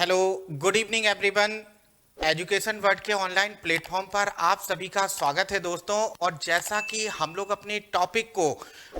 Hello, good evening everyone. Education world के online platform पर आप सभी का स्वागत है दोस्तों। और जैसा कि हम लोग अपने टॉपिक को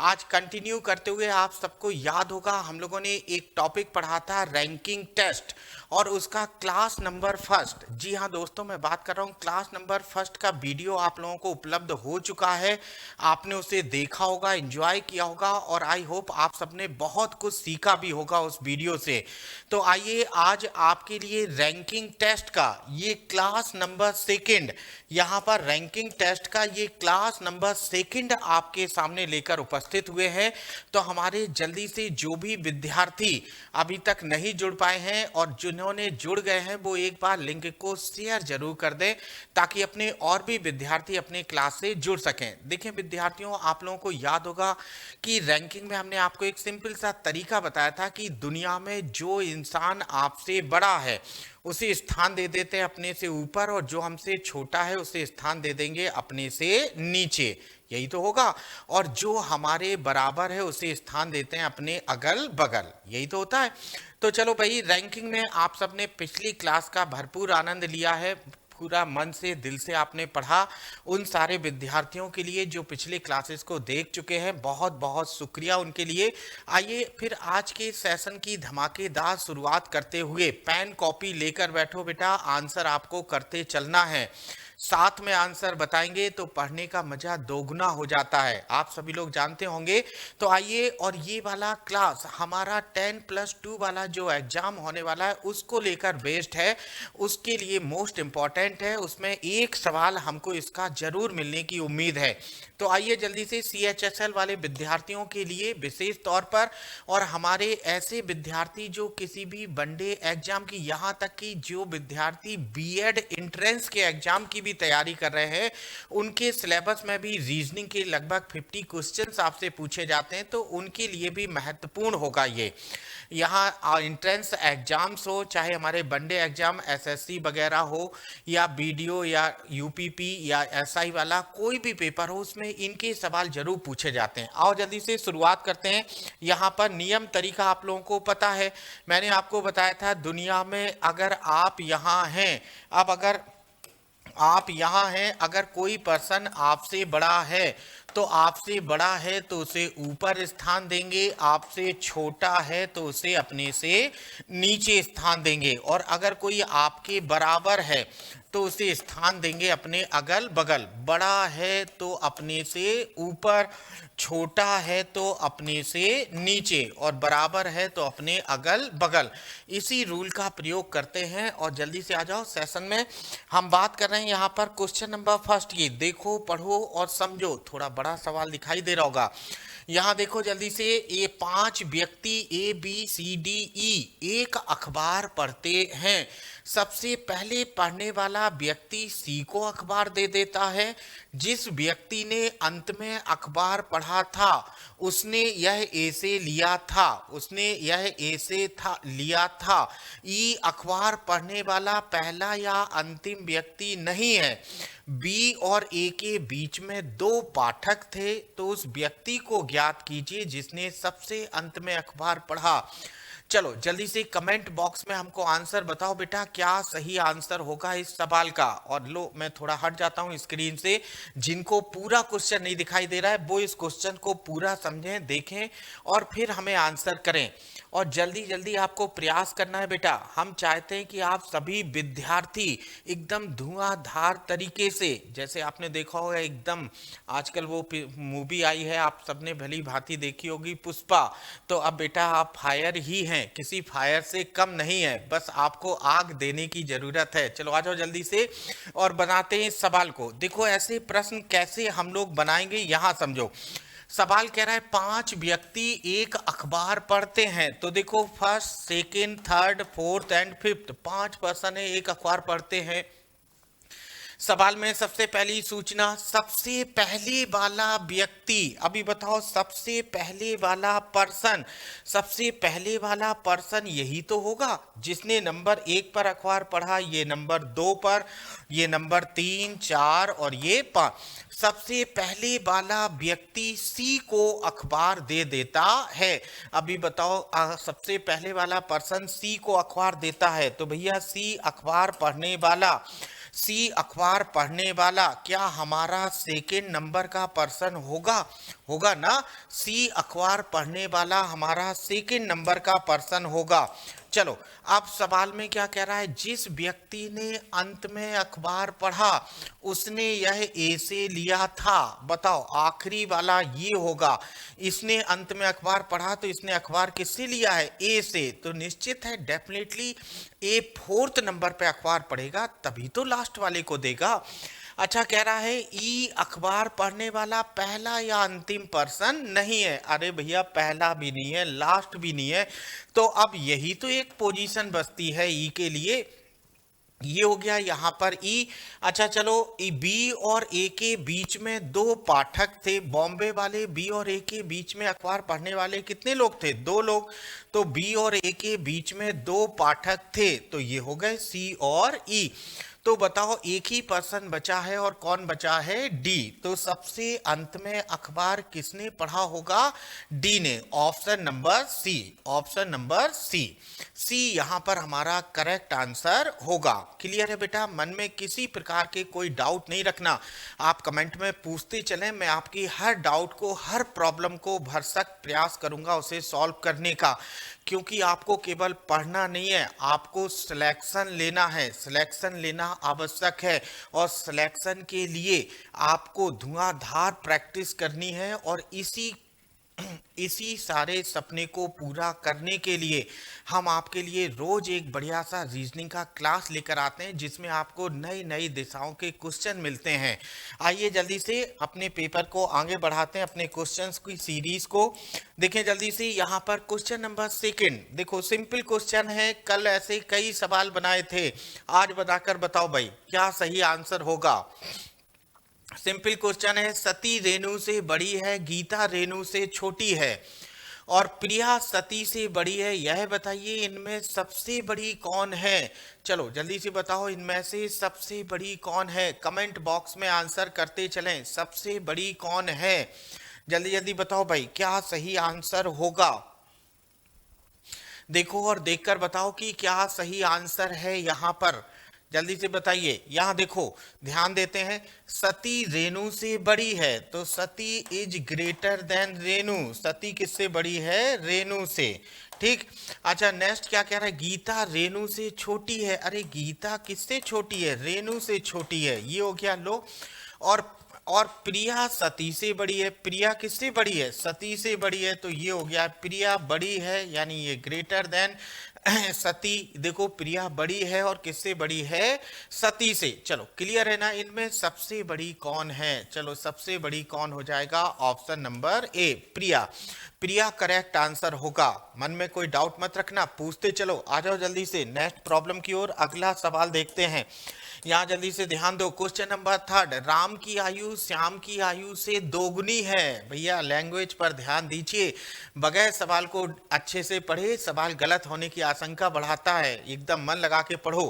आज कंटिन्यू करते हुए, आप सबको याद होगा हम लोगों ने एक टॉपिक पढ़ा था रैंकिंग टेस्ट और उसका क्लास नंबर फर्स्ट। जी हाँ दोस्तों, मैं बात कर रहा हूँ क्लास नंबर फर्स्ट का वीडियो आप लोगों को उपलब्ध हो चुका है। आपने उसे देखा होगा, एंजॉय किया होगा और आई होप आप सबने बहुत कुछ सीखा भी होगा उस वीडियो से। तो आइए आज आपके लिए रैंकिंग टेस्ट का ये क्लास नंबर सेकंड, यहाँ पर रैंकिंग टेस्ट का ये क्लास नंबर सेकंड आपके सामने लेकर उपस्थित हुए हैं। तो हमारे जल्दी से जो भी विद्यार्थी अभी तक नहीं जुड़ पाए हैं और जिन्होंने जुड़ गए हैं वो एक बार लिंक को शेयर जरूर कर दें ताकि अपने और भी विद्यार्थी अपने क्लास से जुड़ सकें। देखें विद्यार्थियों, आप लोगों को याद होगा कि रैंकिंग में हमने आपको एक सिंपल सा तरीका बताया था कि दुनिया में जो इंसान आपसे बड़ा है उसे स्थान दे देते हैं अपने से ऊपर और जो हमसे छोटा है उसे स्थान दे देंगे अपने से नीचे। यही तो होगा। और जो हमारे बराबर है उसे स्थान देते हैं अपने अगल बगल। यही तो होता है। तो चलो भाई, रैंकिंग में आप सबने पिछली क्लास का भरपूर आनंद लिया है, पूरा मन से दिल से आपने पढ़ा। उन सारे विद्यार्थियों के लिए जो पिछले क्लासेस को देख चुके हैं, बहुत बहुत शुक्रिया उनके लिए। आइए फिर आज के सेशन की धमाकेदार शुरुआत करते हुए पेन कॉपी लेकर बैठो बेटा, आंसर आपको करते चलना है। साथ में आंसर बताएंगे तो पढ़ने का मजा दोगुना हो जाता है, आप सभी लोग जानते होंगे। तो आइए, और ये वाला क्लास हमारा 10+2 वाला जो एग्जाम होने वाला है उसको लेकर बेस्ड है। उसके लिए मोस्ट इंपॉर्टेंट है, उसमें एक सवाल हमको इसका जरूर मिलने की उम्मीद है। तो आइए जल्दी से CHSL वाले विद्यार्थियों के लिए विशेष तौर पर, और हमारे ऐसे विद्यार्थी जो किसी भी वनडे एग्जाम की, यहाँ तक कि जो विद्यार्थी बीएड एंट्रेंस के एग्जाम की भी तैयारी कर रहे हैं, उनके सिलेबस में भी रीजनिंग के लगभग 50 क्वेश्चंस आपसे पूछे जाते हैं, तो उनके लिए भी महत्वपूर्ण होगा ये। यहाँ एंट्रेंस एग्जाम्स हो, चाहे हमारे वनडे एग्जाम SSC वगैरह हो या BDO या UPP या SI वाला कोई भी पेपर हो, उसमें इनके सवाल जरूर पूछे जाते हैं। आओ जल्दी से शुरुआत करते हैं। यहाँ पर नियम तरीका आप लोगों को पता है, मैंने आपको बताया था दुनिया में अगर आप यहाँ हैं, अब अगर आप यहाँ हैं, अगर कोई पर्सन आपसे बड़ा है तो आपसे बड़ा है तो उसे ऊपर स्थान देंगे, आपसे छोटा है तो उसे अपने से नीचे स्थान देंगे, और अगर कोई आपके बराबर है तो उसे स्थान देंगे अपने अगल बगल। बड़ा है तो अपने से ऊपर, छोटा है तो अपने से नीचे, और बराबर है तो अपने अगल बगल। इसी रूल का प्रयोग करते हैं। और जल्दी से आ जाओ सेशन में। हम बात कर रहे हैं यहाँ पर क्वेश्चन नंबर फर्स्ट की। देखो, पढ़ो और समझो। थोड़ा बड़ा सवाल दिखाई दे रहा होगा। यहाँ देखो जल्दी से, ये 5 व्यक्ति ABCDE एक अखबार पढ़ते हैं। सबसे पहले पढ़ने वाला व्यक्ति C को अखबार दे देता है। जिस व्यक्ति ने अंत में अखबार पढ़ा था उसने यह A से लिया था, उसने यह A से लिया था। E अखबार पढ़ने वाला पहला या अंतिम व्यक्ति नहीं है। B और A के बीच में 2 पाठक थे, तो उस व्यक्ति को ज्ञात कीजिए जिसने सबसे अंत में अखबार पढ़ा। चलो जल्दी से कमेंट बॉक्स में हमको आंसर बताओ बेटा, क्या सही आंसर होगा इस सवाल का। और लो, मैं थोड़ा हट जाता हूं स्क्रीन से। जिनको पूरा क्वेश्चन नहीं दिखाई दे रहा है वो इस क्वेश्चन को पूरा समझें, देखें और फिर हमें आंसर करें। और जल्दी जल्दी आपको प्रयास करना है बेटा। हम चाहते हैं कि आप सभी विद्यार्थी एकदम धुआंधार तरीके से, जैसे आपने देखा होगा एकदम आजकल वो मूवी आई है, आप सबने भली भांति देखी होगी, पुष्पा। तो अब बेटा आप फायर ही हैं, किसी फायर से कम नहीं है, बस आपको आग देने की जरूरत है। चलो आ जाओ जल्दी से और बनाते हैं इस सवाल को। देखो ऐसे प्रश्न कैसे हम लोग बनाएंगे, यहाँ समझो। सवाल कह रहा है 5 व्यक्ति एक अखबार पढ़ते हैं। तो देखो first, second, third, fourth and fifth, 5 person है एक अखबार पढ़ते हैं। सवाल में सबसे पहली सूचना, सबसे पहले वाला व्यक्ति, अभी बताओ सबसे पहले वाला पर्सन, सबसे पहले वाला पर्सन यही तो होगा जिसने नंबर 1 पर अखबार पढ़ा, ये नंबर 2 पर, ये नंबर 3, 4 और ये 5। सबसे पहले वाला व्यक्ति सी को अखबार दे देता है। अभी बताओ सबसे पहले वाला पर्सन सी को अखबार देता है, तो भैया सी अखबार पढ़ने वाला, सी अखबार पढ़ने वाला क्या हमारा सेकेंड नंबर का पर्सन होगा? होगा ना, सी अखबार पढ़ने वाला हमारा सेकेंड नंबर का पर्सन होगा। चलो अब सवाल में क्या कह रहा है, जिस व्यक्ति ने अंत में अखबार पढ़ा उसने यह ए से लिया था। बताओ आखिरी वाला ये होगा, इसने अंत में अखबार पढ़ा तो इसने अखबार किससे लिया है? ए से। तो निश्चित है डेफिनेटली ए 4th नंबर पे अखबार पढ़ेगा, तभी तो लास्ट वाले को देगा। अच्छा कह रहा है ई अखबार पढ़ने वाला पहला या अंतिम पर्सन नहीं है। अरे भैया पहला भी नहीं है, लास्ट भी नहीं है, तो अब यही तो एक पोजीशन बचती है ई के लिए। ये हो गया यहाँ पर ई। अच्छा चलो बी और ए के बीच में 2 पाठक थे, बॉम्बे वाले बी और ए के बीच में अखबार पढ़ने वाले कितने लोग थे? 2 लोग। तो बी और ए के बीच में 2 पाठक थे, तो ये हो गए सी और ई। तो बताओ एक ही पर्सन बचा है और कौन बचा है? डी। तो सबसे अंत में अखबार किसने पढ़ा होगा? डी ने। Option number C, option number C, C यहां पर हमारा करेक्ट आंसर होगा। क्लियर है बेटा? मन में किसी प्रकार के कोई डाउट नहीं रखना, आप कमेंट में पूछते चलें, मैं आपकी हर डाउट को, हर प्रॉब्लम को भरसक प्रयास करूंगा उसे सॉल्व करने का, क्योंकि आपको केवल पढ़ना नहीं है, आपको सिलेक्शन लेना है, सिलेक्शन लेना आवश्यक है, और सिलेक्शन के लिए आपको धुआंधार प्रैक्टिस करनी है। और इसी सारे सपने को पूरा करने के लिए हम आपके लिए रोज एक बढ़िया सा रीजनिंग का क्लास लेकर आते हैं, जिसमें आपको नई नई दिशाओं के क्वेश्चन मिलते हैं। आइए जल्दी से अपने पेपर को आगे बढ़ाते हैं, अपने क्वेश्चंस की सीरीज को देखें जल्दी से। यहाँ पर क्वेश्चन नंबर 2 देखो, सिंपल क्वेश्चन है, कल ऐसे कई सवाल बनाए थे, आज बताकर बताओ भाई क्या सही आंसर होगा। सिंपल क्वेश्चन है, सती रेणु से बड़ी है, गीता रेणु से छोटी है और प्रिया सती से बड़ी है, यह बताइए इनमें सबसे बड़ी कौन है? चलो जल्दी से बताओ इनमें से सबसे बड़ी कौन है, कमेंट बॉक्स में आंसर करते चलें, सबसे बड़ी कौन है? जल्दी जल्दी बताओ भाई क्या सही आंसर होगा। देखो और देखकर बताओ कि क्या सही आंसर है यहाँ पर, जल्दी से बताइए। यहां देखो ध्यान देते हैं, सती रेणु से बड़ी है, तो सती इज ग्रेटर देन रेणु, सती किससे बड़ी है? रेणु से। ठीक। अच्छा नेक्स्ट क्या कह रहा है, गीता रेणु से छोटी है। अरे गीता किससे छोटी है? रेणु से छोटी है, ये हो गया लो। और प्रिया सती से बड़ी है, प्रिया किससे बड़ी है? सती से बड़ी है, तो ये हो गया प्रिया बड़ी है, यानी ये ग्रेटर देन सती। देखो प्रिया बड़ी है और किससे बड़ी है? सती से। चलो क्लियर है ना, इनमें सबसे बड़ी कौन है? चलो सबसे बड़ी कौन हो जाएगा? Option number A Priya, Priya correct answer होगा। मन में कोई डाउट मत रखना, पूछते चलो। आ जाओ जल्दी से नेक्स्ट प्रॉब्लम की ओर, अगला सवाल देखते हैं। यहाँ जल्दी से ध्यान दो, क्वेश्चन नंबर 3, राम की आयु श्याम की आयु से दोगुनी है। भैया लैंग्वेज पर ध्यान दीजिए, बगैर सवाल को अच्छे से पढ़े सवाल गलत होने की आशंका बढ़ाता है, एकदम मन लगा के पढ़ो।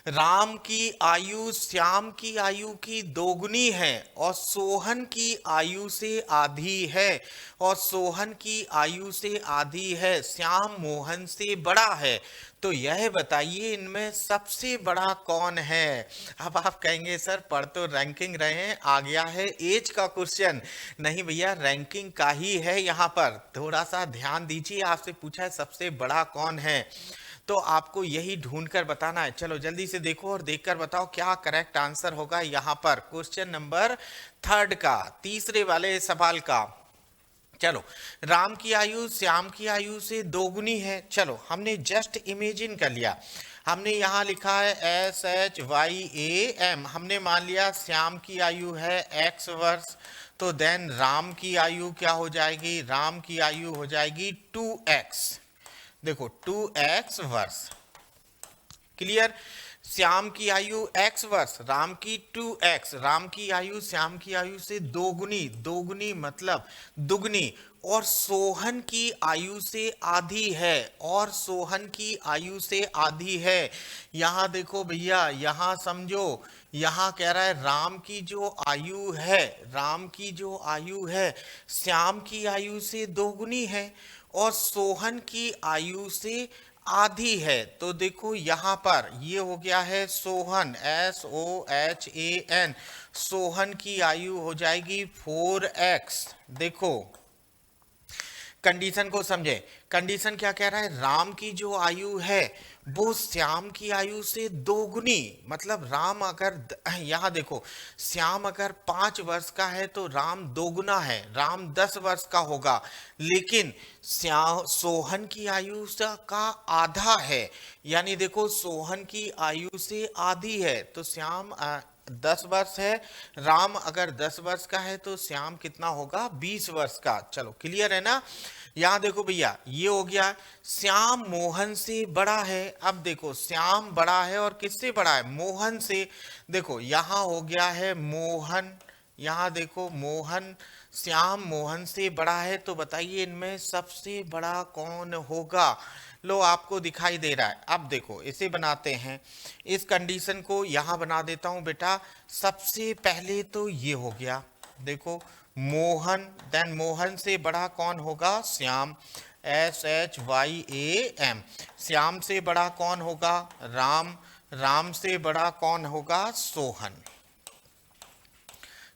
राम की आयु श्याम की आयु की दोगुनी है और सोहन की आयु से आधी है, और सोहन की आयु से आधी है, श्याम मोहन से बड़ा है, तो यह बताइए इनमें सबसे बड़ा कौन है? अब आप कहेंगे सर पढ़ तो रैंकिंग रहे हैं, आ गया है एज का क्वेश्चन। नहीं भैया रैंकिंग का ही है, यहाँ पर थोड़ा सा ध्यान दीजिए, आपसे पूछा है सबसे बड़ा कौन है, तो आपको यही ढूंढ कर बताना है। चलो जल्दी से देखो और देखकर बताओ क्या करेक्ट आंसर होगा यहाँ पर क्वेश्चन नंबर 3 का, तीसरे वाले सवाल का। चलो राम की आयु श्याम की आयु से दोगुनी है, चलो हमने जस्ट इमेजिन कर लिया, हमने यहाँ लिखा है SHYAM, हमने मान लिया श्याम की आयु है X वर्ष, तो देन राम की आयु क्या हो जाएगी? राम की आयु हो जाएगी 2X, देखो 2X वर्ष। क्लियर? श्याम की आयु x वर्ष, राम की 2x, राम की आयु श्याम की आयु से दोगुनी, दोगुनी मतलब दुगनी, और सोहन की आयु से आधी है, और सोहन की आयु से आधी है। यहाँ देखो भैया, यहाँ समझो, यहाँ कह रहा है राम की जो आयु है, राम की जो आयु है श्याम की आयु से दोगुनी है और सोहन की आयु से आधी है। तो देखो यहाँ पर ये हो गया है सोहन, SOHAN, सोहन की आयु हो जाएगी 4x। देखो कंडीशन को समझे, कंडीशन क्या कह रहा है, राम की जो आयु है वो श्याम की आयु से दोगुनी, मतलब राम अगर यहाँ देखो, श्याम अगर 5 वर्ष का है तो राम दोगुना है, राम 10 वर्ष का होगा, लेकिन सोहन की आयु का आधा है, यानी देखो सोहन की आयु से आधी है, तो श्याम 10 वर्ष है, राम अगर 10 वर्ष का है तो श्याम कितना होगा, 20 वर्ष का। चलो क्लियर है ना। यहाँ देखो भैया, ये हो गया श्याम मोहन से बड़ा है। अब देखो श्याम बड़ा है और किससे बड़ा है, मोहन से। देखो यहाँ हो गया है मोहन, यहाँ देखो मोहन, श्याम मोहन से बड़ा है, तो बताइए इनमें सबसे बड़ा कौन होगा। लो आपको दिखाई दे रहा है। अब देखो इसे बनाते हैं, इस कंडीशन को यहाँ बना देता हूँ बेटा। सबसे पहले तो ये हो गया, देखो मोहन, देन मोहन से बड़ा कौन होगा, श्याम, SHYAM। श्याम से बड़ा कौन होगा, राम, राम से बड़ा कौन होगा, सोहन।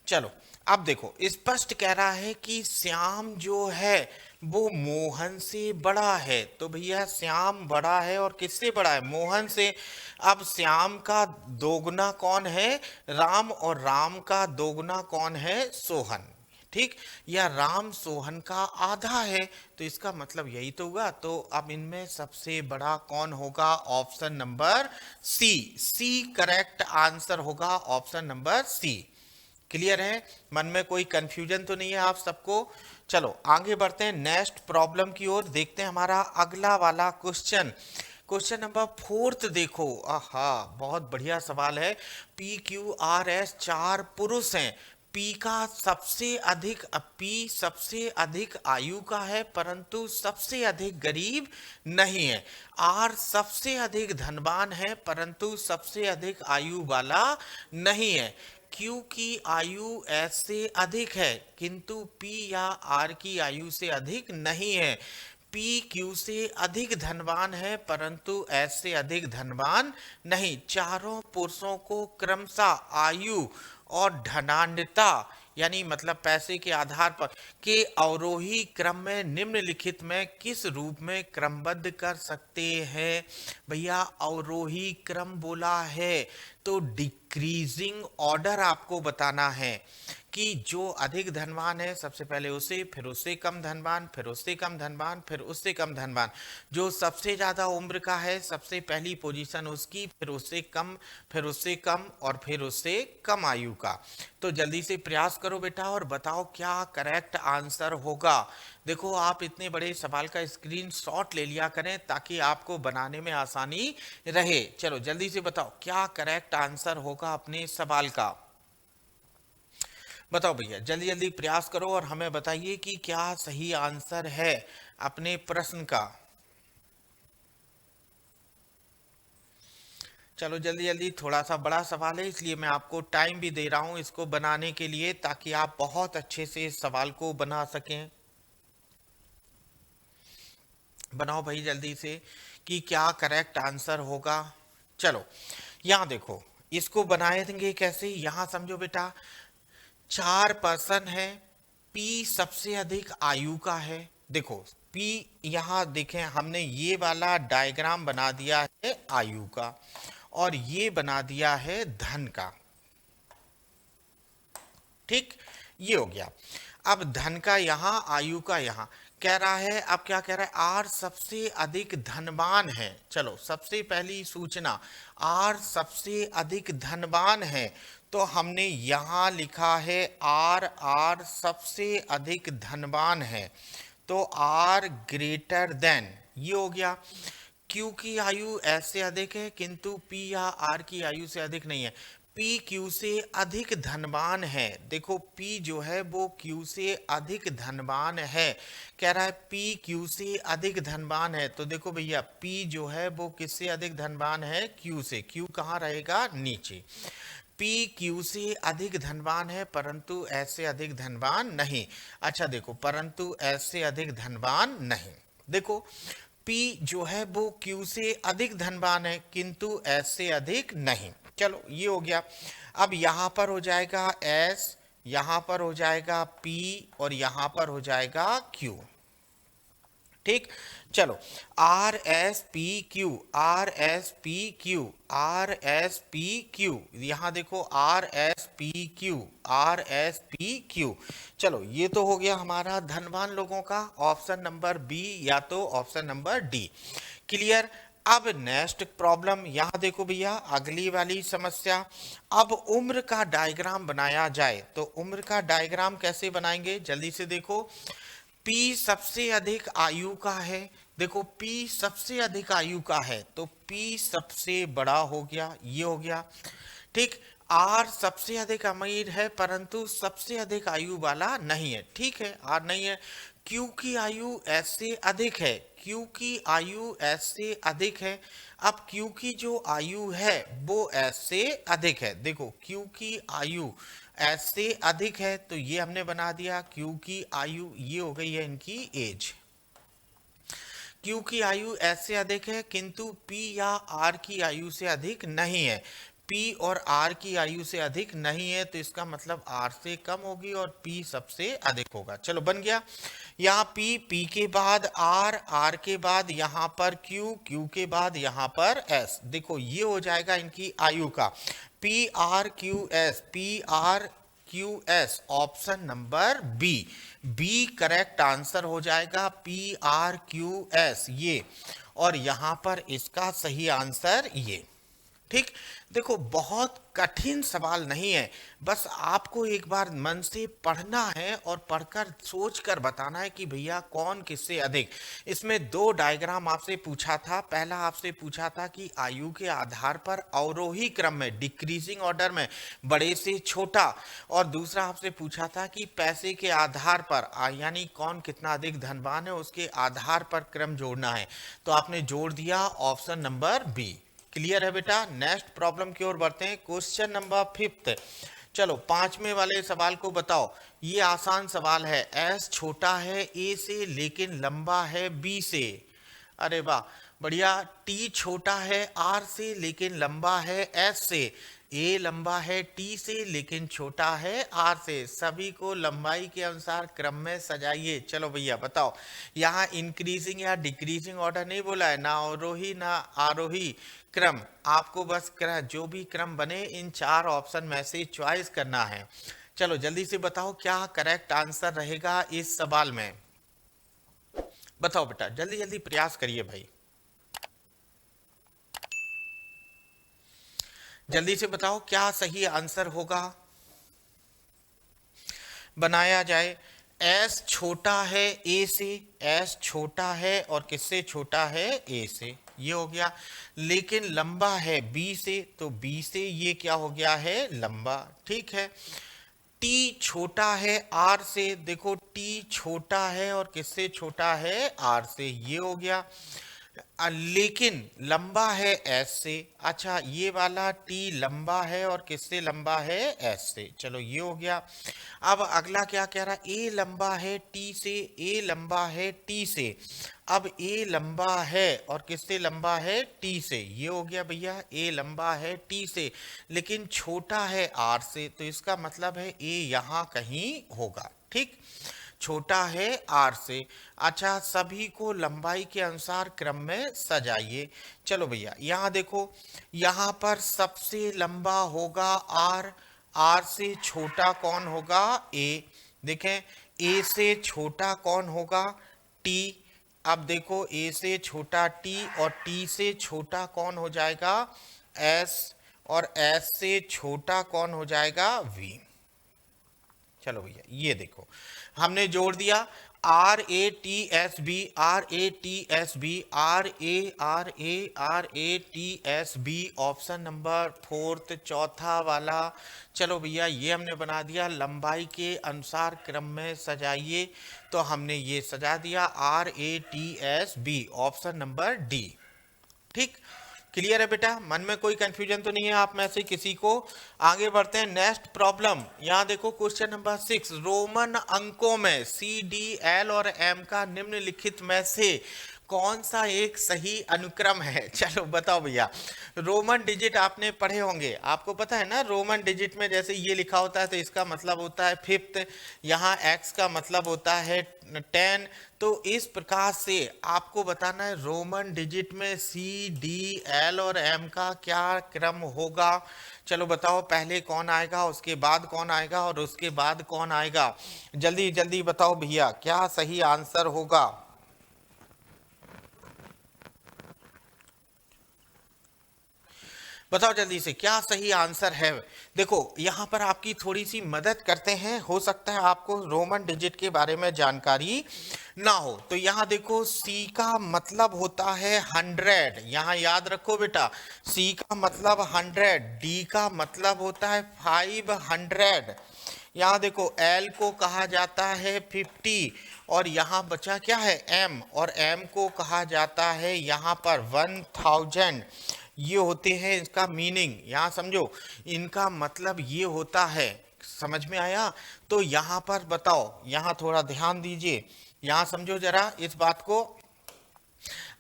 चलो अब देखो स्पष्ट कह रहा है कि श्याम जो है वो मोहन से बड़ा है, तो भैया श्याम बड़ा है और किससे बड़ा है, मोहन से। अब श्याम का दोगुना कौन है, राम, और राम का दोगुना कौन है, सोहन। ठीक, या राम सोहन का आधा है, तो इसका मतलब यही तो हुआ। तो अब इनमें सबसे बड़ा कौन होगा, option number C, C correct answer होगा, ऑप्शन नंबर सी। क्लियर है, मन में कोई कंफ्यूजन तो नहीं है आप सबको। चलो आगे बढ़ते हैं नेक्स्ट प्रॉब्लम की ओर, देखते हैं हमारा अगला वाला क्वेश्चन। क्वेश्चन नंबर 4 देखो, आहा बहुत बढ़िया सवाल है। PQRS 4 पुरुष हैं, पी सबसे अधिक आयु का है परंतु सबसे अधिक गरीब नहीं है। आर सबसे अधिक धनवान है परंतु सबसे अधिक आयु वाला नहीं है। क्यू की आयु एस से अधिक है किंतु पी या आर की आयु से अधिक नहीं है। पी क्यू से अधिक धनवान है परंतु एस से अधिक धनवान नहीं। चारों पुरुषों को क्रमशः आयु और धनाढ्यता यानी मतलब पैसे के आधार पर के अवरोही क्रम में निम्नलिखित में किस रूप में क्रमबद्ध कर सकते हैं। भैया अवरोही क्रम बोला है तो डिक्रीजिंग ऑर्डर आपको बताना है कि जो अधिक धनवान है सबसे पहले उसे, फिर उससे कम धनवान, फिर उससे कम धनवान, फिर उससे कम धनवान। जो सबसे ज़्यादा उम्र का है सबसे पहली पोजीशन उसकी, फिर उससे कम, फिर उससे कम और फिर उससे कम आयु का। तो जल्दी से प्रयास करो बेटा और बताओ क्या करेक्ट आंसर होगा। देखो आप इतने बड़े सवाल का स्क्रीनशॉट ले लिया करें ताकि आपको बनाने में आसानी रहे। चलो जल्दी से बताओ क्या करेक्ट आंसर होगा अपने सवाल का। बताओ भैया जल्दी जल्दी प्रयास करो और हमें बताइए कि क्या सही आंसर है अपने प्रश्न का। चलो जल्दी जल्दी, थोड़ा सा बड़ा सवाल है इसलिए मैं आपको टाइम भी दे रहा हूं इसको बनाने के लिए ताकि आप बहुत अच्छे से इस सवाल को बना सकें। बनाओ भाई जल्दी से कि क्या करेक्ट आंसर होगा। चलो यहाँ देखो इसको बनाएंगे कैसे, यहाँ समझो बेटा 4 पर्सन है, पी सबसे अधिक आयु का है। देखो पी यहाँ देखें हमने ये वाला डायग्राम बना दिया है आयु का और ये बना दिया है धन का। ठीक, ये हो गया। अब धन का यहाँ, आयु का यहाँ कह रहा है। अब क्या कह रहा है, आर सबसे अधिक धनवान है। चलो सबसे पहली सूचना, आर सबसे अधिक धनवान है तो हमने यहाँ लिखा है आर सबसे अधिक धनवान है तो आर ग्रेटर देन, ये हो गया। क्यू की आयु एस से अधिक है किंतु पी या आर की आयु से अधिक नहीं है। पी क्यू से अधिक धनवान है। देखो पी जो है वो क्यू से अधिक धनवान है। कह रहा है पी क्यू से अधिक धनवान है, तो देखो भैया पी जो है वो किससे अधिक धनवान है? क्यू से। क्यू कहाँ रहेगा? नीचे। पी क्यू से अधिक धनवान है परंतु एस से अधिक धनवान नहीं। अच्छा देखो, परंतु एस से अधिक धनवान नहीं। देखो पी जो है वो क्यू से अधिक धनवान है किंतु एस से अधिक नहीं। चलो ये हो गया। अब यहां पर हो जाएगा एस, यहां पर हो जाएगा पी और यहां पर हो जाएगा क्यू। ठीक, चलो R S P Q, R S P Q, R S P Q, यहां देखो R S P Q, R S P Q. चलो ये तो हो गया हमारा धनवान लोगों का, ऑप्शन नंबर बी या तो ऑप्शन नंबर डी। क्लियर। अब नेक्स्ट प्रॉब्लम यहां देखो भैया, अगली वाली समस्या। अब उम्र का डायग्राम बनाया जाए, तो उम्र का डायग्राम कैसे बनाएंगे जल्दी से देखो। P सबसे अधिक आयु का है। देखो P सबसे अधिक आयु का है तो P सबसे बड़ा हो गया, ये हो गया। ठीक, R सबसे अधिक अमीर है परंतु सबसे अधिक आयु वाला नहीं है। ठीक है, R नहीं है। Q की आयु S से अधिक है, Q की आयु S से अधिक है। अब Q की जो आयु है वो S से अधिक है। देखो Q की आयु S से अधिक है तो ये हमने बना दिया Q की आयु, ये हो गई है इनकी एज। Q की आयु S से अधिक है किंतु P या R की आयु से अधिक नहीं है। P और R की आयु से अधिक नहीं है तो इसका मतलब R से कम होगी और P सबसे अधिक होगा। चलो बन गया। यहाँ P के बाद R, R के बाद यहाँ पर Q, Q के बाद यहाँ पर S। देखो ये हो जाएगा इनकी आयु का PRQS, PRQS, option number B. B correct answer हो जाएगा PRQS ये, और यहां पर इसका सही आंसर ये। ठीक, देखो बहुत कठिन सवाल नहीं है, बस आपको एक बार मन से पढ़ना है और पढ़कर सोचकर बताना है कि भैया कौन किससे अधिक। इसमें दो डायग्राम आपसे पूछा था। पहला आपसे पूछा था कि आयु के आधार पर अवरोही क्रम में, डिक्रीजिंग ऑर्डर में, बड़े से छोटा, और दूसरा आपसे पूछा था कि पैसे के आधार पर यानी कौन कितना अधिक धनवान है उसके आधार पर क्रम जोड़ना है। तो आपने जोड़ दिया ऑप्शन नंबर बी। क्लियर है बेटा। नेक्स्ट प्रॉब्लम की ओर बढ़ते हैं। Question number 5। चलो पांचवें वाले सवाल को बताओ। ये आसान सवाल है। एस छोटा है ए से लेकिन लंबा है बी से। अरे वाह, बढ़िया। टी छोटा है आर से लेकिन लंबा है एस से। ए लंबा है टी से लेकिन छोटा है आर से। सभी को लंबाई के अनुसार क्रम में सजाइए। चलो भैया बताओ, यहाँ इंक्रीजिंग या डिक्रीजिंग ऑर्डर नहीं बोला है, ना अवरोही ना आरोही क्रम। आपको बस जो भी क्रम बने इन चार ऑप्शन में से चॉइस करना है। चलो जल्दी से बताओ क्या करेक्ट आंसर रहेगा इस सवाल में। बताओ बेटा, जल्दी जल्दी प्रयास करिए भाई, जल्दी से बताओ क्या सही आंसर होगा। बनाया जाए। एस छोटा है ए से, एस छोटा है और किससे छोटा है? ए से, ये हो गया। लेकिन लंबा है बी से, तो बी से ये क्या हो गया है? लंबा। ठीक है। टी छोटा है आर से, देखो टी छोटा है और किससे छोटा है? आर से, ये हो गया। लेकिन लंबा है एस से। अच्छा ये वाला टी लंबा है और किससे लंबा है? एस से। चलो ये हो गया। अब अगला क्या कह रहा है? ए लंबा है टी से, ए लंबा है टी से। अब ए लंबा है और किससे लंबा है? टी से। ये हो गया भैया, ए लंबा है टी से लेकिन छोटा है आर से, तो इसका मतलब है ए यहाँ कहीं होगा। ठीक, छोटा है आर से। अच्छा सभी को लंबाई के अनुसार क्रम में सजाइए। चलो भैया यहाँ देखो, यहाँ पर सबसे लंबा होगा आर, आर से छोटा कौन होगा? ए। देखें ए से छोटा कौन होगा? टी। अब देखो ए से छोटा टी और टी से छोटा कौन हो जाएगा? एस, और एस से छोटा कौन हो जाएगा? वी। चलो भैया ये देखो हमने जोड़ दिया RATSB, RATSB, RATSB, option number fourth, चौथा वाला। चलो भैया ये हमने बना दिया, लंबाई के अनुसार क्रम में सजाइए, तो हमने ये सजा दिया RATSB, ऑप्शन नंबर डी। ठीक, क्लियर है बेटा, मन में कोई कंफ्यूजन तो नहीं है आप में से किसी को? आगे बढ़ते हैं, नेक्स्ट प्रॉब्लम। यहाँ देखो क्वेश्चन नंबर 6, रोमन अंकों में CDL और M का निम्नलिखित में से कौन सा एक सही अनुक्रम है? चलो बताओ भैया। रोमन डिजिट आपने पढ़े होंगे, आपको पता है ना, रोमन डिजिट में जैसे ये लिखा होता है तो इसका मतलब होता है फिफ्थ, यहाँ x का मतलब होता है 10। तो इस प्रकार से आपको बताना है रोमन डिजिट में CDL और M का क्या क्रम होगा। चलो बताओ, पहले कौन आएगा, उसके बाद कौन आएगा और उसके बाद कौन आएगा? जल्दी जल्दी बताओ भैया, क्या सही आंसर होगा? बताओ जल्दी से, क्या सही आंसर है? देखो यहाँ पर आपकी थोड़ी सी मदद करते हैं, हो सकता है आपको रोमन डिजिट के बारे में जानकारी ना हो। तो यहाँ देखो, C का मतलब होता है 100, यहाँ याद रखो बेटा, C का मतलब 100, D का मतलब होता है 500। यहाँ देखो L को कहा जाता है 50, और यहाँ बचा क्या है M, और M को कहा जाता है यहाँ पर 1000। ये होते हैं इसका मीनिंग, यहाँ समझो, इनका मतलब ये होता है। समझ में आया? तो यहाँ पर बताओ, यहाँ थोड़ा ध्यान दीजिए, यहाँ समझो जरा इस बात को।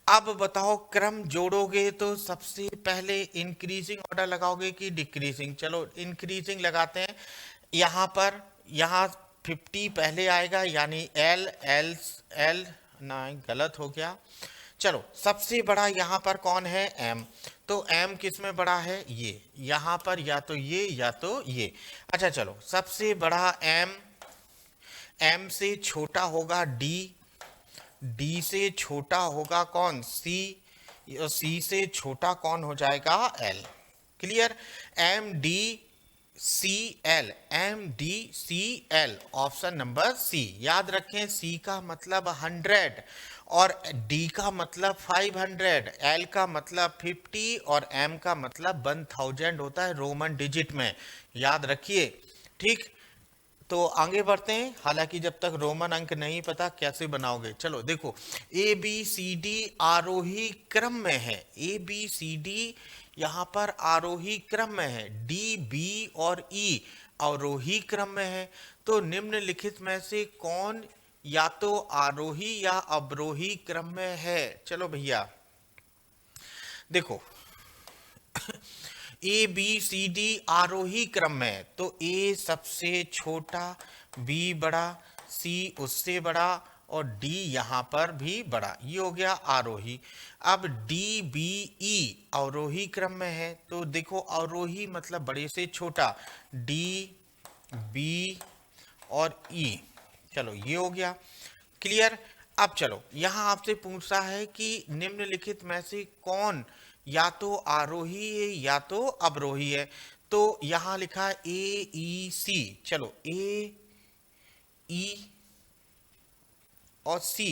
अब बताओ, क्रम जोड़ोगे तो सबसे पहले इंक्रीजिंग ऑर्डर लगाओगे कि डिक्रीजिंग? चलो इंक्रीजिंग लगाते हैं। यहाँ पर, यहाँ 50 पहले आएगा, यानी L L L, नहीं गलत हो गया। चलो सबसे बड़ा यहाँ पर कौन है? M। तो M किस में बड़ा है? ये यहाँ पर या तो ये या तो ये। अच्छा चलो, सबसे बड़ा M, M से छोटा होगा D, D से छोटा होगा कौन? C, और C से छोटा कौन हो जाएगा? L। Clear? MDCL, MDCL, option number C। याद रखें, C का मतलब 100 और D का मतलब 500, L का मतलब 50 और M का मतलब 1000 होता है रोमन डिजिट में। याद रखिए, ठीक। तो आगे बढ़ते हैं, हालांकि जब तक रोमन अंक नहीं पता कैसे बनाओगे। चलो देखो, ABCD आरोही क्रम में है, ABCD यहाँ पर आरोही क्रम में है, DB और E अवरोही क्रम में है। तो निम्नलिखित में से कौन या तो आरोही या अवरोही क्रम में है? चलो भैया देखो, ABCD आरोही क्रम में, तो A सबसे छोटा, B बड़ा, C उससे बड़ा और D यहाँ पर भी बड़ा। ये हो गया आरोही। अब DBE अवरोही क्रम में है, तो देखो अवरोही मतलब बड़े से छोटा, D B और E। चलो ये हो गया, क्लियर। अब चलो, यहाँ आपसे पूछा है कि निम्नलिखित में से कौन या तो आरोही है या तो अवरोही है। तो यहाँ लिखा है AEC। चलो AE और C,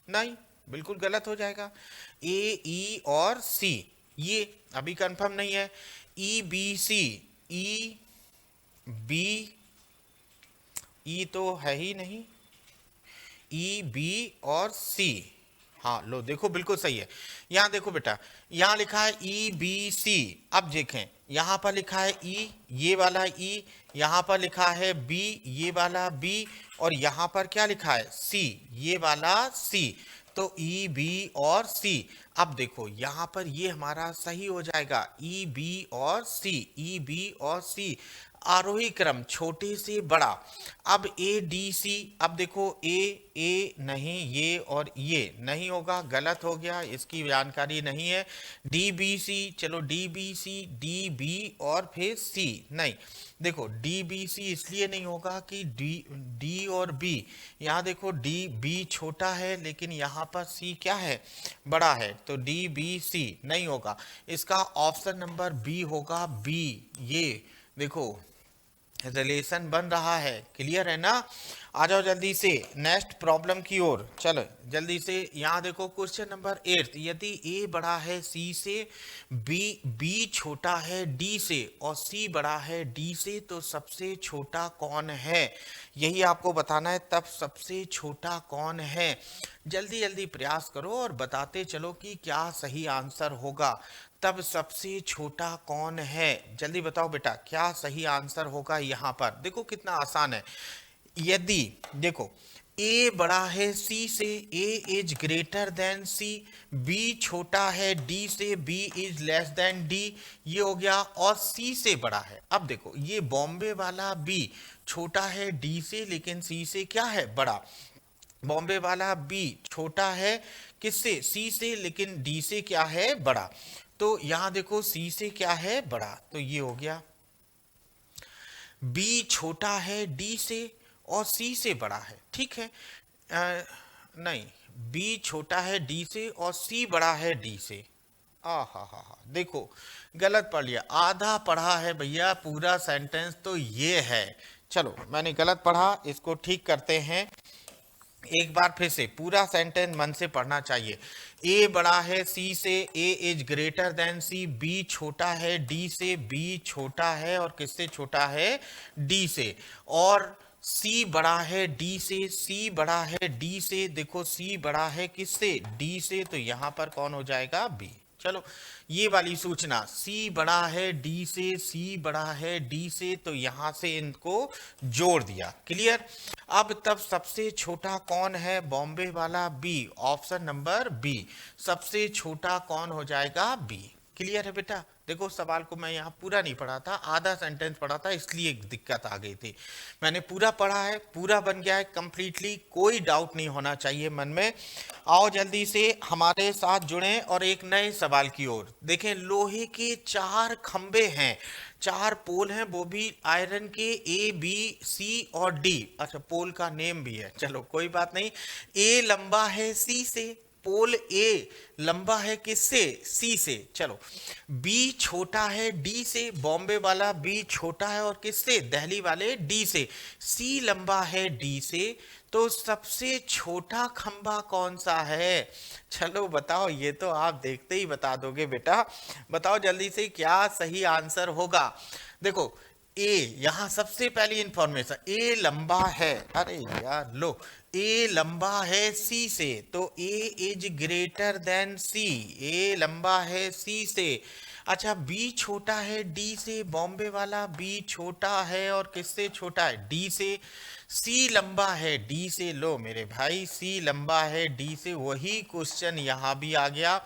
नहीं बिल्कुल गलत हो जाएगा। AE और C ये अभी कंफर्म नहीं है। EBC, EB, E तो है ही नहीं, EB और C। हाँ लो देखो, बिल्कुल सही है। यहाँ देखो बेटा, यहाँ लिखा है EBC। अब देखें, यहाँ पर लिखा है E, ये वाला E, यहाँ पर लिखा है B, ये वाला B, और यहाँ पर क्या लिखा है? C, ये वाला C। तो EB और C। अब देखो यहाँ पर ये हमारा सही हो जाएगा, EB और C, EB और C आरोही क्रम छोटे से बड़ा। अब ADC, अब देखो A नहीं, ये और ये नहीं होगा, गलत हो गया, इसकी जानकारी नहीं है। DBC, चलो DBC, DB और फिर C, नहीं देखो DBC इसलिए नहीं होगा कि D और B, यहाँ देखो DB छोटा है लेकिन यहाँ पर C क्या है? बड़ा है, तो DBC नहीं होगा। इसका ऑप्शन नंबर B होगा, B। ये देखो रिलेशन बन रहा है। क्लियर है ना? आ जाओ जल्दी से नेक्स्ट प्रॉब्लम की ओर। चलो जल्दी से यहाँ देखो क्वेश्चन नंबर 8। यदि ए बड़ा है सी से, बी छोटा है डी से और सी बड़ा है डी से, तो सबसे छोटा कौन है? यही आपको बताना है। तब सबसे छोटा कौन है? जल्दी जल्दी प्रयास करो और बताते चलो कि क्या सही आंसर होगा। तब सबसे छोटा कौन है? जल्दी बताओ बेटा, क्या सही आंसर होगा? यहाँ पर देखो कितना आसान है। यदि देखो ए बड़ा है सी से, A is greater than C, B छोटा है डी से, B is less than D, ये हो गया। और सी से बड़ा है। अब देखो ये बॉम्बे वाला बी छोटा है डी से लेकिन सी से क्या है? बड़ा। बॉम्बे वाला बी छोटा है किससे? सी से, लेकिन डी से क्या है? बड़ा। तो यहां देखो सी से क्या है? बड़ा। तो ये हो गया बी छोटा है डी से और सी से बड़ा है। ठीक है? नहीं, बी छोटा है डी से और सी बड़ा है डी से। आ हा, देखो गलत पढ़ लिया। आधा पढ़ा है भैया, पूरा सेंटेंस तो ये है। चलो मैंने गलत पढ़ा, इसको ठीक करते हैं। एक बार फिर से पूरा सेंटेंस मन से पढ़ना चाहिए। ए बड़ा है सी से, A is greater than C, B छोटा है डी से, बी छोटा है और किससे छोटा है? डी से। और सी बड़ा है डी से, सी बड़ा है डी से। देखो सी बड़ा है किससे? डी से। तो यहां पर कौन हो जाएगा? बी। चलो ये वाली सूचना, सी बड़ा है डी से, सी बड़ा है डी से, तो यहां से इनको जोड़ दिया। क्लियर? अब तब सबसे छोटा कौन है? बॉम्बे वाला बी। ऑप्शन नंबर बी, सबसे छोटा कौन हो जाएगा? बी। क्लियर है बेटा? देखो सवाल को मैं यहाँ पूरा नहीं पढ़ा था, आधा सेंटेंस पढ़ा था, इसलिए एक दिक्कत आ गई थी। मैंने पूरा पढ़ा है, पूरा बन गया है कंप्लीटली, कोई डाउट नहीं होना चाहिए मन में। आओ जल्दी से हमारे साथ जुड़ें और एक नए सवाल की ओर देखें। लोहे के 4 खंबे हैं, 4 पोल हैं, वो भी आयरन के, ए बी सी और डी। अच्छा पोल का नेम भी है, चलो कोई बात नहीं। ए लंबा है सी से, पोल ए लंबा है किससे? सी से। चलो बी छोटा है डी से, बॉम्बे वाला बी छोटा है और किससे? दिल्ली वाले डी से। सी लंबा है डी से, तो सबसे छोटा खंबा कौन सा है? चलो बताओ, ये तो आप देखते ही बता दोगे बेटा। बताओ जल्दी से क्या सही आंसर होगा। देखो ए, यहां सबसे पहली इंफॉर्मेशन, ए लंबा है। अरे यार लो, ए लंबा है सी से, तो ए इज ग्रेटर देन सी, ए लंबा है सी से। अच्छा बी छोटा है डी से, बॉम्बे वाला बी छोटा है और किससे छोटा है? डी से। सी लंबा है डी से, लो मेरे भाई सी लंबा है डी से। वही क्वेश्चन यहां भी आ गया,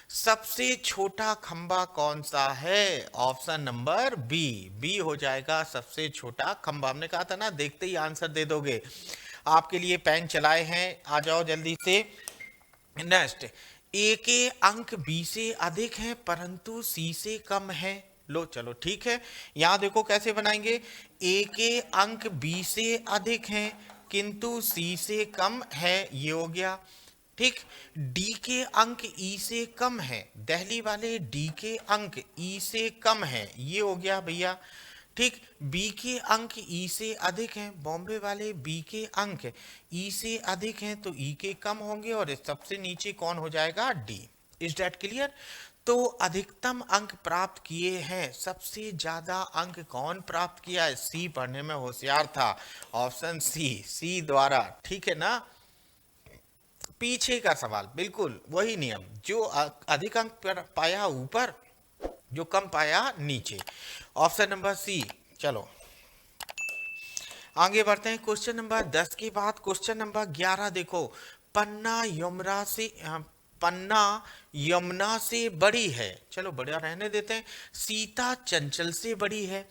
सबसे छोटा खंबा कौन सा है? ऑप्शन नंबर बी, बी हो जाएगा सबसे छोटा खंबा। हमने कहा था ना, देखते ही आंसर दे दोगे। आपके लिए पेन चलाए हैं, आ जाओ जल्दी से। नेक्स्ट, ए के अंक बी से अधिक हैं परंतु सी से कम है। लो चलो ठीक है, यहां देखो कैसे बनाएंगे। ए के अंक बी से अधिक हैं किंतु सी से कम है, ये हो गया। ठीक, डी के अंक ई से कम है, दिल्ली वाले डी के अंक ई से कम है, ये हो गया भैया। ठीक, बी के अंक ई से अधिक हैं, बॉम्बे वाले बी के अंक ई से अधिक हैं तो ई के कम होंगे, और सबसे नीचे कौन हो जाएगा? डी। Is that clear? तो अधिकतम अंक प्राप्त किए हैं, सबसे ज्यादा अंक कौन प्राप्त किया है? सी पढ़ने में होशियार था, ऑप्शन सी, सी द्वारा। ठीक है ना? पीछे का सवाल बिल्कुल वही नियम, जो अधिक अंक पाया ऊपर, जो कम पाया नीचे। Option number C. चलो आगे बढ़ते हैं। क्वेश्चन नंबर 10 के बाद क्वेश्चन नंबर 11 देखो। पन्ना यमुना से बड़ी है। चलो बढ़िया रहने देते हैं। सीता चंचल से बड़ी है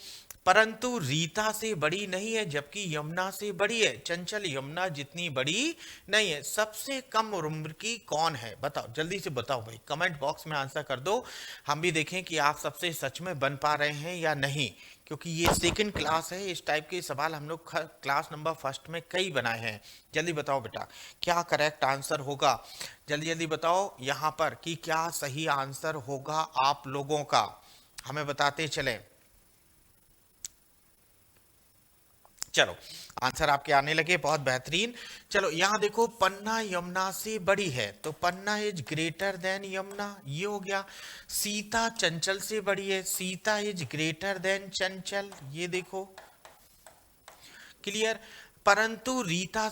परंतु रीता से बड़ी नहीं है, जबकि यमुना से बड़ी है। चंचल यमुना जितनी बड़ी नहीं है। सबसे कम उम्र की कौन है? बताओ जल्दी से बताओ भाई, कमेंट बॉक्स में आंसर कर दो, हम भी देखें कि आप सबसे सच में बन पा रहे हैं या नहीं, क्योंकि ये सेकंड क्लास है। इस टाइप के सवाल हम लोग क्लास नंबर फर्स्ट में कई बनाए हैं। जल्दी बताओ बेटा क्या करेक्ट आंसर होगा, जल्दी जल्दी बताओ यहाँ पर कि क्या सही आंसर होगा आप लोगों का, हमें बताते चलें। चलो आंसर आपके आने लगे, बहुत बेहतरीन। चलो यहाँ देखो, पन्ना यमुना से बड़ी है, तो पन्ना इज ग्रेटर देन यमुना, ये हो गया। सीता चंचल से बड़ी है, सीता इज ग्रेटर देन चंचल, ये देखो क्लियर। परंतु रीता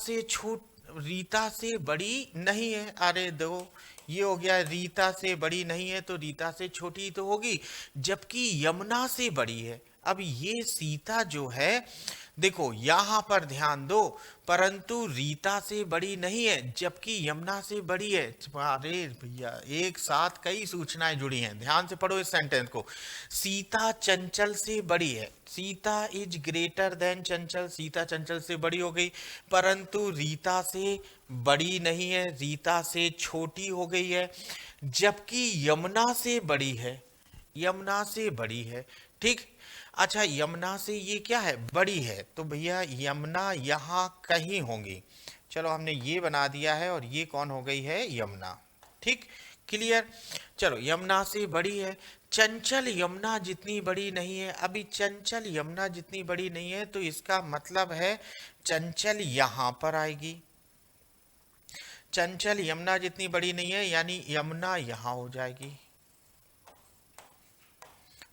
से बड़ी नहीं है, अरे दो, ये हो गया, रीता से बड़ी नहीं है तो रीता से छोटी तो होगी, जबकि यमुना से बड़ी है। अब ये सीता जो है, देखो यहां पर ध्यान दो, परंतु रीता से बड़ी नहीं है जबकि यमुना से बड़ी है। अरे भैया एक साथ कई सूचनाएं जुड़ी हैं, ध्यान से पढ़ो इस सेंटेंस को। सीता चंचल से बड़ी है, सीता इज ग्रेटर देन चंचल, सीता चंचल से बड़ी हो गई, परंतु रीता से बड़ी नहीं है, रीता से छोटी हो गई है, जबकि यमुना से बड़ी है, यमुना से बड़ी है। ठीक, अच्छा यमुना से ये क्या है, बड़ी है, तो भैया यमुना यहाँ कहीं होंगी। चलो हमने ये बना दिया है और ये कौन हो गई है, यमुना। ठीक, क्लियर। चलो यमुना से बड़ी है, चंचल यमुना जितनी बड़ी नहीं है। अभी चंचल यमुना जितनी बड़ी नहीं है तो इसका मतलब है चंचल यहाँ पर आएगी, चंचल यमुना जितनी बड़ी नहीं है यानी यमुना यहाँ हो जाएगी।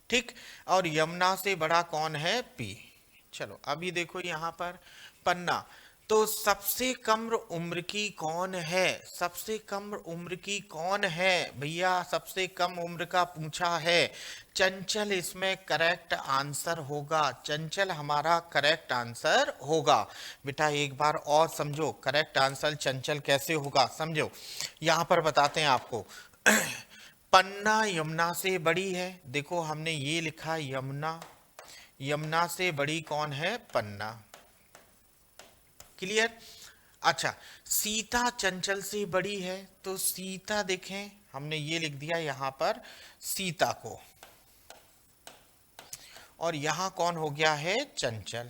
ठीक, और यमुना से बड़ा कौन है, पी। चलो अभी देखो यहाँ पर पन्ना, तो सबसे कम उम्र की कौन है, सबसे कम उम्र की कौन है भैया, सबसे कम उम्र का पूछा है, चंचल इसमें करेक्ट आंसर होगा, चंचल हमारा करेक्ट आंसर होगा। बेटा एक बार और समझो, करेक्ट आंसर चंचल कैसे होगा समझो, यहाँ पर बताते हैं आपको। पन्ना यमुना से बड़ी है, देखो हमने ये लिखा यमुना, यमुना से बड़ी कौन है, पन्ना, क्लियर। अच्छा सीता चंचल से बड़ी है, तो सीता देखें हमने ये लिख दिया यहाँ पर सीता को, और यहाँ कौन हो गया है, चंचल।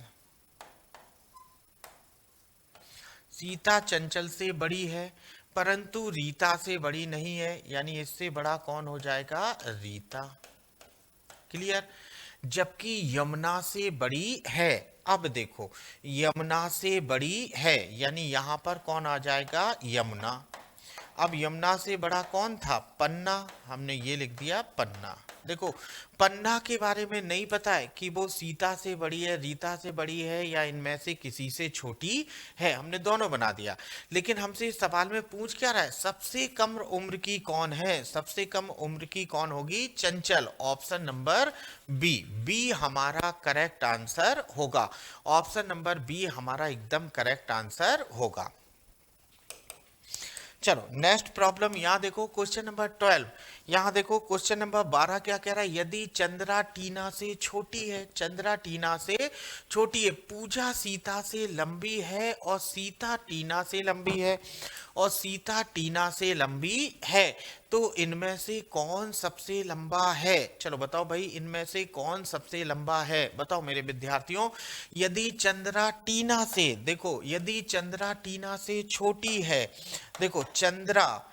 सीता चंचल से बड़ी है परंतु रीता से बड़ी नहीं है, यानी इससे बड़ा कौन हो जाएगा, रीता, क्लियर। जबकि यमुना से बड़ी है, अब देखो यमुना से बड़ी है यानी यहां पर कौन आ जाएगा, यमुना। अब यमुना से बड़ा कौन था, पन्ना, हमने ये लिख दिया पन्ना। देखो पन्ना के बारे में नहीं पता है कि वो सीता से बड़ी है, रीता से बड़ी है, या इनमें से किसी से छोटी है, हमने दोनों बना दिया। लेकिन हमसे इस सवाल में पूछ क्या रहा है, सबसे कम उम्र की कौन है, सबसे कम उम्र की कौन होगी, चंचल। ऑप्शन नंबर बी, बी हमारा करेक्ट आंसर होगा, ऑप्शन नंबर बी हमारा एकदम करेक्ट आंसर होगा। चलो नेक्स्ट प्रॉब्लम, यहाँ देखो क्वेश्चन नंबर 12, यहाँ देखो क्वेश्चन नंबर 12 क्या कह रहा है, यदि चंद्रा टीना से छोटी है, चंद्रा टीना से छोटी है, पूजा सीता से लंबी है और सीता टीना से लंबी है, और सीता टीना से लंबी है, तो इनमें से कौन सबसे लंबा है। चलो बताओ भाई इनमें से कौन सबसे लंबा है, बताओ मेरे विद्यार्थियों। यदि चंद्रा टीना से, देखो यदि चंद्रा टीना से छोटी है, देखो चंद्रा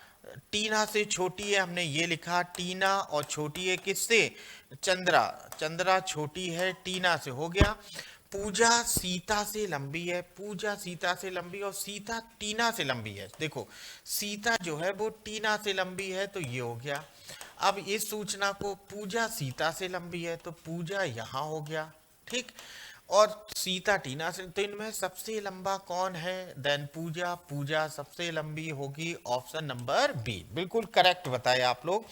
टीना से छोटी है, हमने ये लिखा टीना, और छोटी है किससे, चंद्रा, चंद्रा छोटी है टीना से, हो गया। पूजा सीता से लंबी है, पूजा सीता से लंबी, और सीता टीना से लंबी है, देखो सीता जो है वो टीना से लंबी है, तो ये हो गया। अब इस सूचना को, पूजा सीता से लंबी है तो पूजा यहाँ हो गया, ठीक, और सीता टीना से, तो इनमें सबसे लंबा कौन है, देन पूजा, पूजा सबसे लंबी होगी, ऑप्शन नंबर बी, बिल्कुल करेक्ट बताए आप लोग,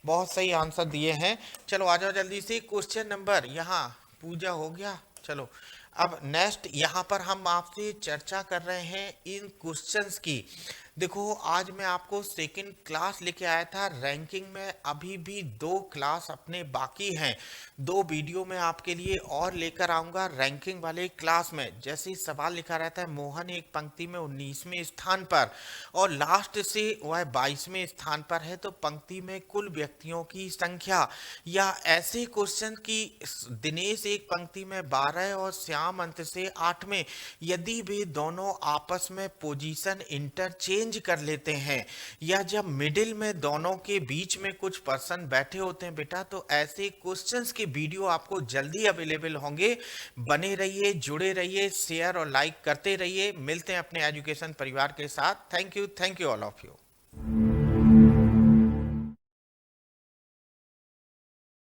बहुत सही आंसर दिए हैं। चलो आ जाओ जल्दी से, क्वेश्चन नंबर, यहाँ पूजा हो गया। चलो अब नेक्स्ट यहाँ पर हम आपसे चर्चा कर रहे हैं इन क्वेश्चंस की। देखो आज मैं आपको सेकंड क्लास लेके आया था, रैंकिंग में अभी भी 2 क्लास अपने बाकी हैं, 2 वीडियो में आपके लिए और लेकर आऊँगा रैंकिंग वाले क्लास में। जैसे सवाल लिखा रहता है, मोहन एक पंक्ति में 19वें स्थान पर और लास्ट से वह 22वें स्थान पर है, तो पंक्ति में कुल व्यक्तियों की संख्या, या ऐसे क्वेश्चन की दिनेश एक पंक्ति में 12 और श्याम अंत से 8 में, यदि वे दोनों आपस में पोजीशन इंटरचेंज अरेंज कर लेते हैं, या जब मिडिल में दोनों के बीच में कुछ पर्सन बैठे होते हैं बेटा, तो ऐसे क्वेश्चंस के वीडियो आपको जल्दी अवेलेबल होंगे। बने रहिए, जुड़े रहिए, शेयर और लाइक करते रहिए। मिलते हैं अपने एजुकेशन परिवार के साथ। Thank you all of you.